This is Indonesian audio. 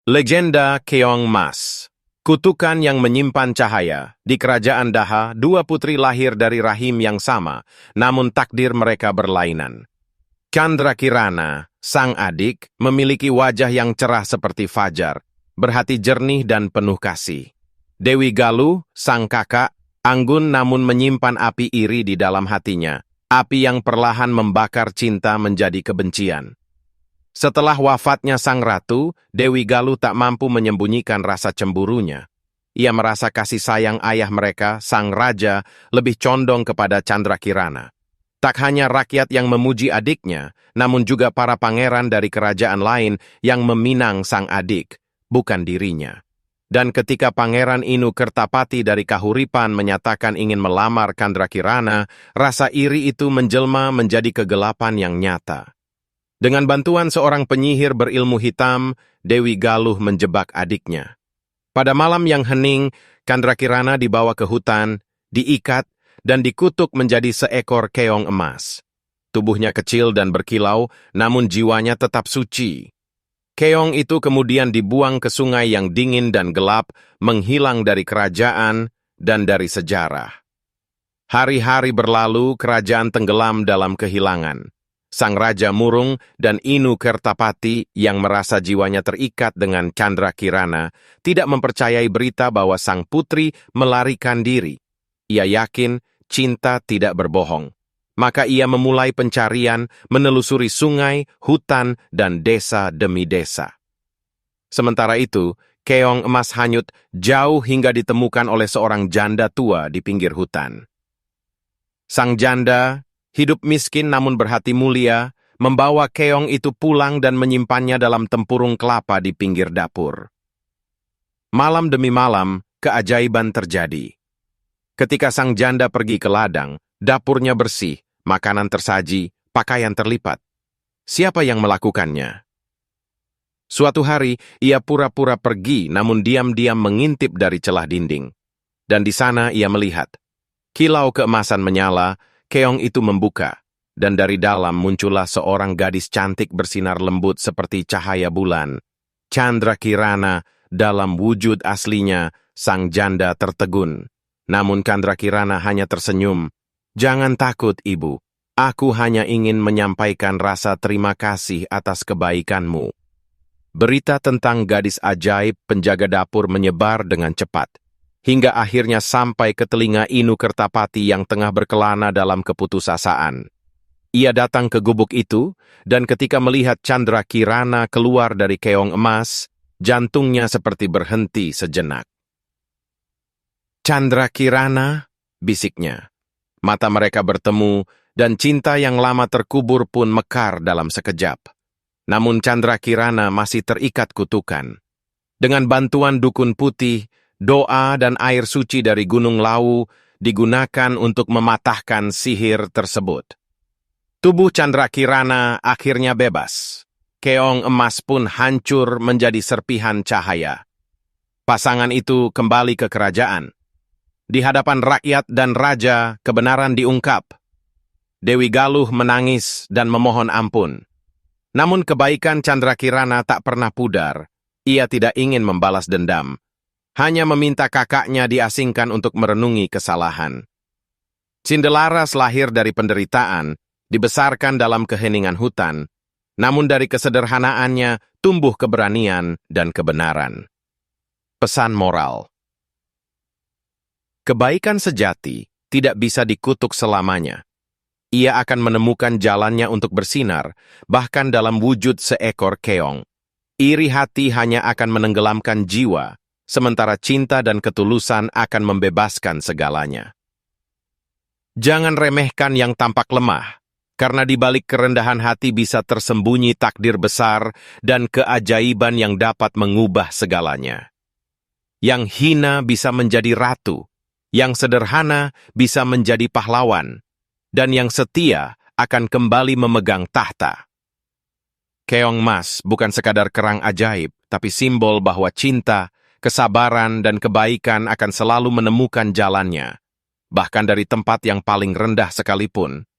Legenda Keong Mas. Kutukan yang menyimpan cahaya. Di kerajaan Daha, dua putri lahir dari rahim yang sama, namun takdir mereka berlainan. Candrakirana, sang adik, memiliki wajah yang cerah seperti fajar, berhati jernih dan penuh kasih. Dewi Galuh, sang kakak, anggun namun menyimpan api iri di dalam hatinya, api yang perlahan membakar cinta menjadi kebencian. Setelah wafatnya sang ratu, Dewi Galuh tak mampu menyembunyikan rasa cemburunya. Ia merasa kasih sayang ayah mereka, sang raja, lebih condong kepada Candrakirana. Tak hanya rakyat yang memuji adiknya, namun juga para pangeran dari kerajaan lain yang meminang sang adik, bukan dirinya. Dan ketika Pangeran Inu Kertapati dari Kahuripan menyatakan ingin melamar Candrakirana, rasa iri itu menjelma menjadi kegelapan yang nyata. Dengan bantuan seorang penyihir berilmu hitam, Dewi Galuh menjebak adiknya. Pada malam yang hening, Candrakirana dibawa ke hutan, diikat, dan dikutuk menjadi seekor keong emas. Tubuhnya kecil dan berkilau, namun jiwanya tetap suci. Keong itu kemudian dibuang ke sungai yang dingin dan gelap, menghilang dari kerajaan dan dari sejarah. Hari-hari berlalu, kerajaan tenggelam dalam kehilangan. Sang Raja Murung dan Inu Kertapati yang merasa jiwanya terikat dengan Candrakirana tidak mempercayai berita bahwa sang putri melarikan diri. Ia yakin cinta tidak berbohong. Maka ia memulai pencarian, menelusuri sungai, hutan, dan desa demi desa. Sementara itu, keong emas hanyut jauh hingga ditemukan oleh seorang janda tua di pinggir hutan. Sang janda, hidup miskin namun berhati mulia, membawa keong itu pulang dan menyimpannya dalam tempurung kelapa di pinggir dapur. Malam demi malam, keajaiban terjadi. Ketika sang janda pergi ke ladang, dapurnya bersih, makanan tersaji, pakaian terlipat. Siapa yang melakukannya? Suatu hari, ia pura-pura pergi namun diam-diam mengintip dari celah dinding. Dan di sana ia melihat. Kilau keemasan menyala, keong itu membuka, dan dari dalam muncullah seorang gadis cantik bersinar lembut seperti cahaya bulan. Candrakirana, dalam wujud aslinya, sang janda tertegun. Namun Candrakirana hanya tersenyum. Jangan takut, ibu. Aku hanya ingin menyampaikan rasa terima kasih atas kebaikanmu. Berita tentang gadis ajaib penjaga dapur menyebar dengan cepat, hingga akhirnya sampai ke telinga Inu Kertapati yang tengah berkelana dalam keputusasaan. Ia datang ke gubuk itu, dan ketika melihat Candrakirana keluar dari keong emas, jantungnya seperti berhenti sejenak. Candrakirana, bisiknya. Mata mereka bertemu, dan cinta yang lama terkubur pun mekar dalam sekejap. Namun Candrakirana masih terikat kutukan. Dengan bantuan dukun putih, doa dan air suci dari Gunung Lawu digunakan untuk mematahkan sihir tersebut. Tubuh Candrakirana akhirnya bebas. Keong emas pun hancur menjadi serpihan cahaya. Pasangan itu kembali ke kerajaan. Di hadapan rakyat dan raja, kebenaran diungkap. Dewi Galuh menangis dan memohon ampun. Namun kebaikan Candrakirana tak pernah pudar. Ia tidak ingin membalas dendam. Hanya meminta kakaknya diasingkan untuk merenungi kesalahan. Cindelaras lahir dari penderitaan, dibesarkan dalam keheningan hutan, namun dari kesederhanaannya tumbuh keberanian dan kebenaran. Pesan moral. Kebaikan sejati tidak bisa dikutuk selamanya. Ia akan menemukan jalannya untuk bersinar, bahkan dalam wujud seekor keong. Iri hati hanya akan menenggelamkan jiwa, sementara cinta dan ketulusan akan membebaskan segalanya. Jangan remehkan yang tampak lemah, karena di balik kerendahan hati bisa tersembunyi takdir besar dan keajaiban yang dapat mengubah segalanya. Yang hina bisa menjadi ratu, yang sederhana bisa menjadi pahlawan, dan yang setia akan kembali memegang tahta. Keong emas bukan sekadar kerang ajaib, tapi simbol bahwa cinta, kesabaran, dan kebaikan akan selalu menemukan jalannya, bahkan dari tempat yang paling rendah sekalipun.